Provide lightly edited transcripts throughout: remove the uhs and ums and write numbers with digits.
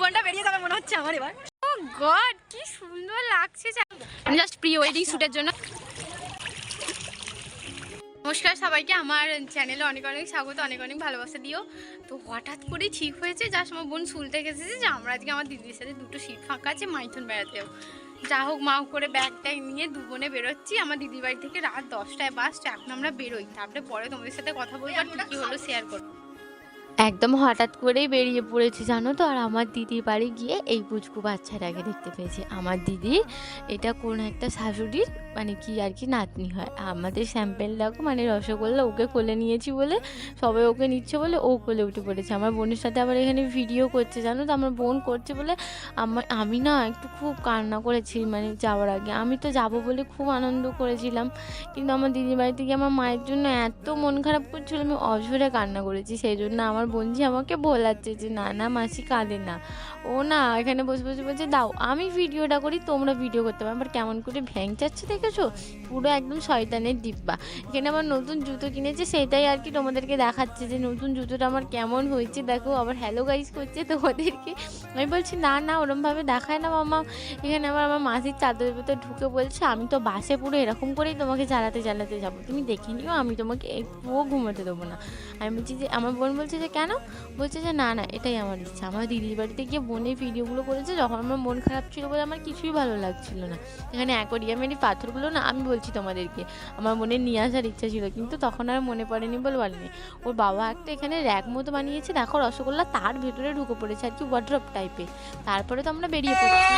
জীবনটা বেরিয়ে যাবে মনে হচ্ছে আমার এবার। ও গড কি সুন্দর লাগছে জাস্ট প্রি ওয়েডিং শুটের জন্য। নমস্কার সবাইকে, আমার চ্যানেলে অনেক অনেক স্বাগত, অনেক অনেক ভালোবাসা দিও। তো হঠাৎ করে ঠিক হয়েছে জাস্ট আমার বোন শুনতে গেছে যে আমরা আজকে আমার দিদির সাথে দুটো সিট ফাঁকা আছে, মাইথন বেড়াতে যাবো। যা হোক মাও করে ব্যাগ ট্যাগ নিয়ে দু বোনে বেরোচ্ছি আমার দিদির বাড়ি থেকে রাত 10টায় বাস। এখন আমরা বেরোই, তারপরে পরে তোমাদের সাথে কথা বলবো আর কী হলো শেয়ার করবো। একদম হঠাৎ করেই বেরিয়ে পড়েছি জানো তো। আর আমার দিদির বাড়ি গিয়ে এই পুচকু বাচ্চাটাকে দেখতে পেয়েছি। আমার দিদি এটা কোন একটা শাশুড়ির মানে কি আর কি নাতনি হয়। আমাদের স্যাম্পেল দেখো মানে রসগোল্লা ওকে কোলে নিয়েছি বলে সবাই ওকে নিচ্ছে বলে ও কোলে উঠে পড়েছে। আমার বোনের সাথে আবার এখানে ভিডিও করছে জানো তো। আমার বোন করছে বলে আমি না একটু খুব কান্না করেছি মানে যাওয়ার আগে। আমি তো যাবো বলে খুব আনন্দ করেছিলাম, কিন্তু আমার দিদির বাড়িতে গিয়ে আমার মায়ের জন্য এত মন খারাপ করছিল, আমি অঝরে কান্না করেছি। সেই জন্য আমার বোনজি আমাকে বলাচ্ছে যে না না মাসি কাঁদে না, ও না এখানে বসে বসে বলছে দাও আমি ভিডিওটা করি তোমরা ভিডিও করতে পারো। আবার কেমন করে ভ্যাং চাচ্ছে দেখেছো, পুরো একদম শয়তানের ডিব্বা। এখানে আমার নতুন জুতো কিনেছে, সেটাই আর কি তোমাদেরকে দেখাচ্ছে যে নতুন জুতোটা আমার কেমন হয়েছে দেখো। আবার হ্যালো গাইস করছে তোমাদেরকে। আমি বলছি না না ওরমভাবে দেখায় না মামা। এখানে আবার আমার মাসির চাদরের ভেতর ঢুকে বলছে আমি তো বাসে পুরো এরকম করেই তোমাকে চালাতে চালাতে যাবো, তুমি দেখে নিও আমি তোমাকে একটুও ঘুমোতে দেবো না। আমি বলছি যে আমার বোন বলছে যে কেন, বলছে যে না না এটাই আমার ইচ্ছা। আমার দিদির বাড়িতে গিয়ে বোনের ভিডিওগুলো করেছে যখন আমার মন খারাপ ছিল বলে আমার কিছুই ভালো লাগছিল না। এখানে অ্যাকোরিয়ামের পাথরগুলো না আমি বলছি তোমাদেরকে আমার বোনের নিয়ে আসার ইচ্ছা ছিল, কিন্তু তখন আর মনে পড়েনি বলে বলেনি। ওর বাবা একটা এখানে র্যাক মতো বানিয়েছে দেখো রসগোল্লা তার ভেতরে ঢুকে পড়েছে আর কি, ওয়ার্ড্রপ টাইপের। তারপরে তো আমরা বেরিয়ে পড়ছি।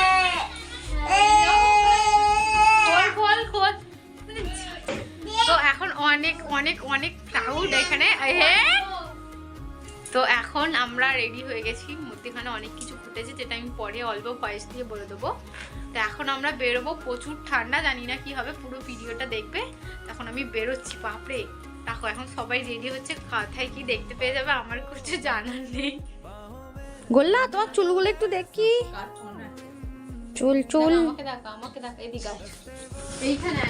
তো এখন অনেক অনেক অনেক ক্রাউড এখানে। তো এখন আমরা রেডি হয়ে গেছি, মধ্যেখানে অনেক কিছু ঘটেছে যেটা আমি পরে অল্প ভয়েস দিয়ে বলে দেবো। তো এখন আমরা বেরোবো, প্রচুর ঠান্ডা, জানি না কি হবে, পুরো ভিডিওটা দেখবে। তখন আমি বেরোচ্ছি, বাপরে দেখো এখন সবাই রেডি হচ্ছে, কোথায় কি দেখতে পেয়ে যাবে আমার কিছু জানার নেই। গোল্লা তোমার চুলগুলো একটু দেখি, চুল চুল আমাকে দেখা এদিকে এইখানে।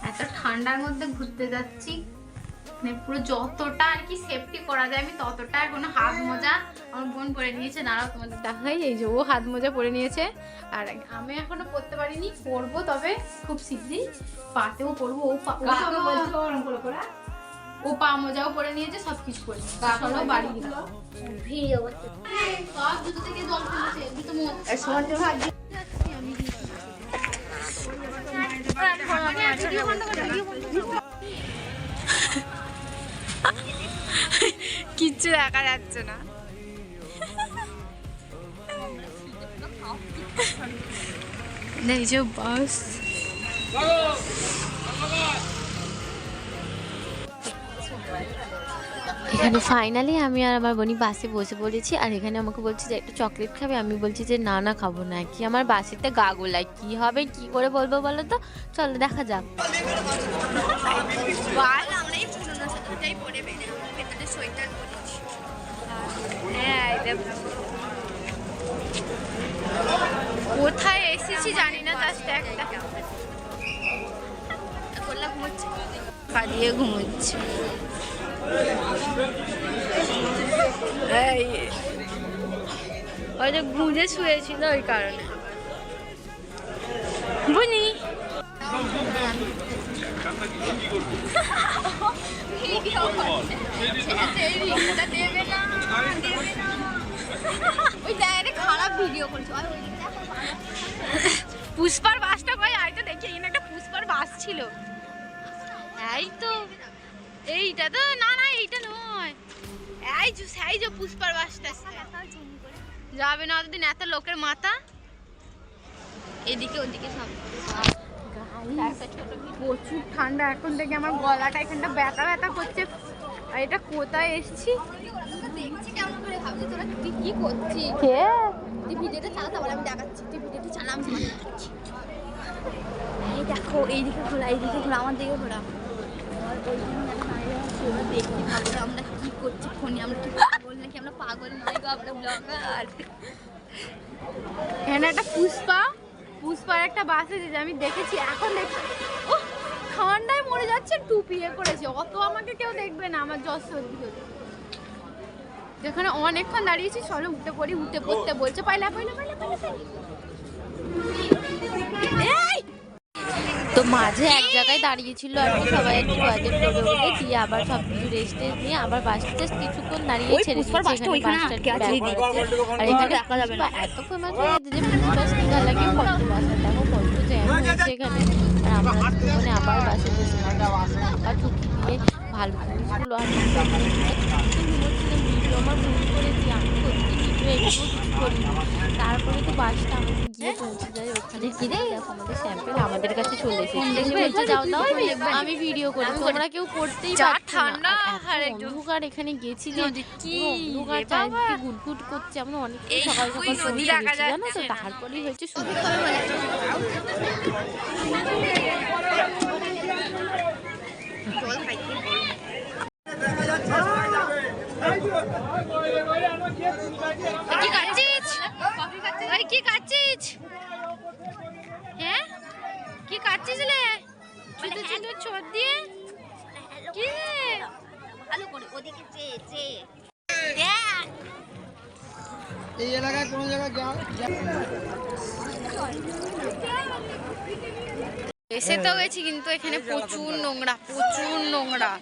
এত ঠান্ডার মধ্যে ঘুরতে যাচ্ছি, মানে পুরো যতটা আর কি সেফটি করা যায় আমি ততটা। কোনো হাত মোজা আমার বোন পরে নিয়েছে, নাড়াও তোমাদের দেখাই, এই যে ও হাত মোজা পরে নিয়েছে। আর আমি এখনো পরতে পারিনি, পরবো তবে খুব শীঘ্রই, পাতেও পরবো। ও পা মোজাও পরে নিয়েছে, সবকিছু করে চলো বাড়ি কিচ্ছু দেখা যাচ্ছে না। এই যে বাস, এখানে ফাইনালি আমি আর আমার বোনি বাসে বসে পড়েছি। আর এখানে আমাকে বলছে যে একটা চকলেট খাবে, আমি বলছি যে না না খাবো না। কি আমার বাসেতে গা গোলায়, কি হবে কি করে বলবো বলো তো, চলো দেখা যাক। কোথায় এসেছি জানি না, জাস্ট একটা ঘুমোচ্ছে, পালিয়ে ঘুমোচ্ছে। ওই যে গুঁজে শুয়েছিল ওই কারণে। বুনি খারাপ ভিডিও করছো। পুষ্পার বাসটা কই, আই তো দেখি এখানে একটা পুষ্পার বাস ছিল। এই তো এইটা তো, না না এইটা নয়, এই যে পুষ্পার বাসটা যাবে না অতদিন, এত লোকের মাথা এদিকে ওদিকে সব। প্রচুর ঠান্ডা, এখন থেকে আমার গলাটা এখানটা ব্যথা ব্যথা করছে। আর এটা কোথায় এসেছি দেখছি কেমন করে, ভাবছি তোরা কি করছিস, তুই ভিডিওটা চালা, তারপরে আমি দেখাচ্ছি, তুই ভিডিওটা চালা আমি দেখাচ্ছি। এই দেখো এইদিকে ঘোরা, এইদিকে ঘোরা, আমার দিকে ঘোরা। দেখি ভাবছি আমরা কি করছি ফোনে, আমরা কি পাগল নাকি, আমরা পাগল নয় গো, আমরা ব্লগার। এখানে একটা পুষ্পার একটা বাস আছে যে আমি দেখেছি, এখন দেখছি ও ঠান্ডায় মরে যাচ্ছে, টুপি করেছে, অত আমাকে কেউ দেখবে না, আমার জ্বর সর্দি হচ্ছে। যেখানে অনেকক্ষণ দাঁড়িয়েছি, চলো উঠে পড়ি, উঠে পড়তে বলছে পাইলা পাইলা পাইলা পাইলা। তো মাঝে এক জায়গায় দাঁড়িয়েছিল আর কি সবাই আর কি টয়লেট করবে বলে, দিয়ে আবার সব কিছু রেস্ট নিয়ে আবার বাসটা জাস্ট কিছুক্ষণ দাঁড়িয়ে ছেড়ে দিয়েছে। এখানে বাসটা আর এখানে পুষ্পা এত ফেমাস হয়ে গেছে যে পুষ্পা স্টিকার লাগিয়ে ফটো বাসা দেখো কত জ্যাম হয়েছে এখানে। আর আমরা মানে আবার বাসে বসে আবার ঢুকি দিয়ে ভালো জিনিসগুলো আর ভিডিও আমার ভুল করেছি, আমি সত্যি ভিডিও একটু কিছু করিনি। তারপরে তো বাসটা আমাদের গিয়ে পৌঁছে যায় ওখানে, গিয়ে দেখো আমাদের স্যাম্পেল আমাদের কাছে চলে এসেছে। যাও দাও আমি ভিডিও করি, তোমরা কেউ করতেই পারছো না। অন্ধকার এখানে গেছি যে অন্ধকার চারিদিকে গুটগুট করছে, আমরা অনেক সকাল সকাল জানো তো, তারপরেই হয়েছে শুরু। কি খাচ্ছিস? ওই কি খাচ্ছিস? হ্যাঁ কি খাচ্ছিস রে? চুদু চুদু ছোট দিয়ে কি রে? ভালো করে ওদিকে চেয়ে চেয়ে এই এলাকায় কোন জায়গায় এসে তো গেছি, কিন্তু এখানে প্রচুর নোংরা, প্রচুর নোংরা।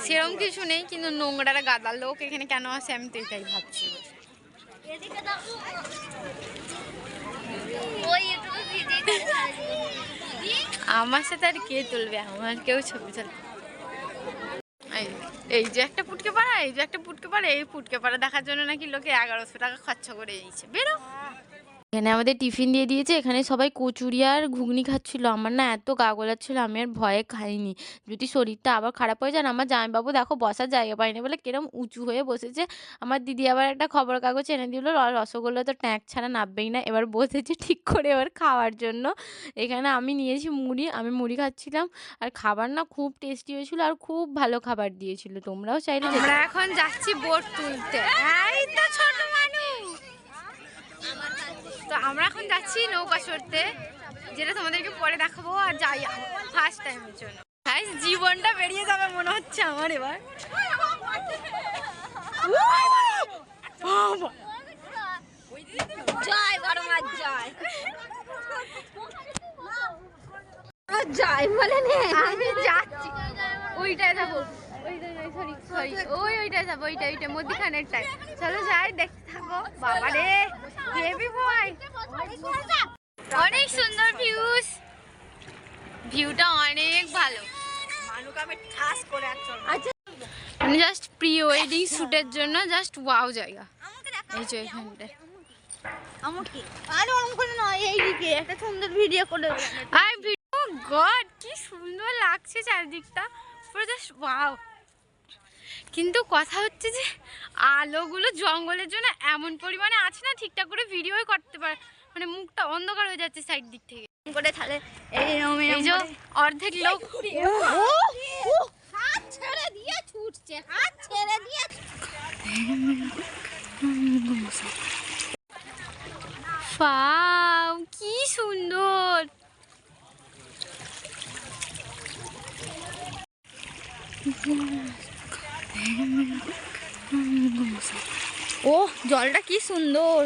সেরকম কিছু নেই, কিন্তু নোংরাটা গাদার লোক এখানে কেন আসে আমি তো এটাই ভাবছি। আমার সাথে আর কে তুলবে, আমার কেউ ছবি তুলবে। এই যে একটা পুটকে পাড়া, এই যে একটা পুটকে পাড়া, এই পুটকে পাড়া দেখার জন্য নাকি লোকে 1100 টাকা খরচা করে দিয়েছে। বেরো। এখানে আমাদের টিফিন দিয়ে দিয়েছে, এখানে সবাই কচুরি আর ঘুগনি খাচ্ছিল। আমার না এত গা গোলাচ্ছিল, আমি আর ভয়ে খাইনি, যদি শরীরটা আবার খারাপ হয়ে যায়। আমার জামাইবাবু দেখো বসার জায়গা পায়নি বলে কিরম উঁচু হয়ে বসেছে। আমার দিদি আবার একটা খবর কাগজ এনে দিল, রসগোল্লা তো ট্যাঁক ছাড়া নাববেই না। এবার বসেছে ঠিক করে এবার খাওয়ার জন্য। এখানে আমি নিয়েছি মুড়ি, আমি মুড়ি খাচ্ছিলাম। আর খাবার না খুব টেস্টি হয়েছিল আর খুব ভালো খাবার দিয়েছিল। তোমরাও চাইলে আমরা এখন যাচ্ছি বোট তুলতে। এই তো ছোট মানুষ, তো আমরা এখন যাচ্ছি নৌকা চড়তে, যেটা তোমাদেরকে পরে দেখাবো। আর যাই ফার্স্ট টাইমের জন্য, জীবনটা বেরিয়ে যাবে মনে হচ্ছে আমার এবার। জয় বড় মাছ জয় জয় বলে নে। আমি যাচ্ছি ওইটায় যাবো, ওইটায় যাবো, ওইটা মধ্যখানের টাইম। চলো যাই, দেখতে থাকো। বাবা রে হেভি বয়, অনেক সুন্দর ভিউজ, ভিউটা অনেক ভালো। মানে জাস্ট প্রি ওয়েডিং শুটের জন্য জাস্ট ওয়াও জায়গা। এই যে এখানটায় আমাকে আর ওরকম করে নয়, এইদিকে একটা সুন্দর ভিডিও করে। আর ভিডিও গড কি সুন্দর লাগছে চারিদিকটা, পুরো জাস্ট ওয়াও। কিন্তু কথা হচ্ছে যে আলোগুলো জঙ্গলের জন্য এমন পরিমাণে আছে না, ঠিকঠাক করে ভিডিও করতে পারে, মানে মুখটা অন্ধকার হয়ে যাচ্ছে সাইড দিক থেকে করে তাহলে এই যে অর্ধেক লোক হাত ছেড়ে দিয়ে ছুটছে, হাত ছেড়ে দিয়ে। ওয়াও কি সুন্দর। ও জলটা কি সুন্দর।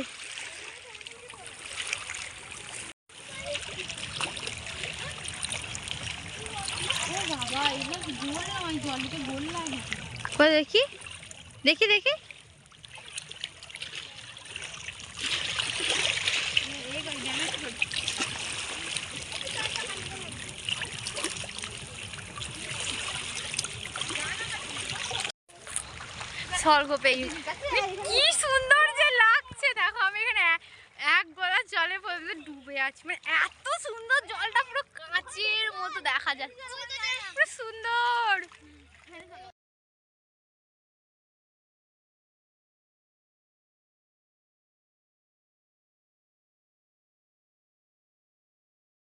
দেখি দেখি দেখি স্বর্গ পেয়ে কি সুন্দর যে লাগছে। দেখো আমি এখানে এক গলা জলে পর্যন্ত ডুবে আছি, মানে এত সুন্দর জলটা পুরো কাঁচের মতো দেখা যাচ্ছে, পুরো সুন্দর।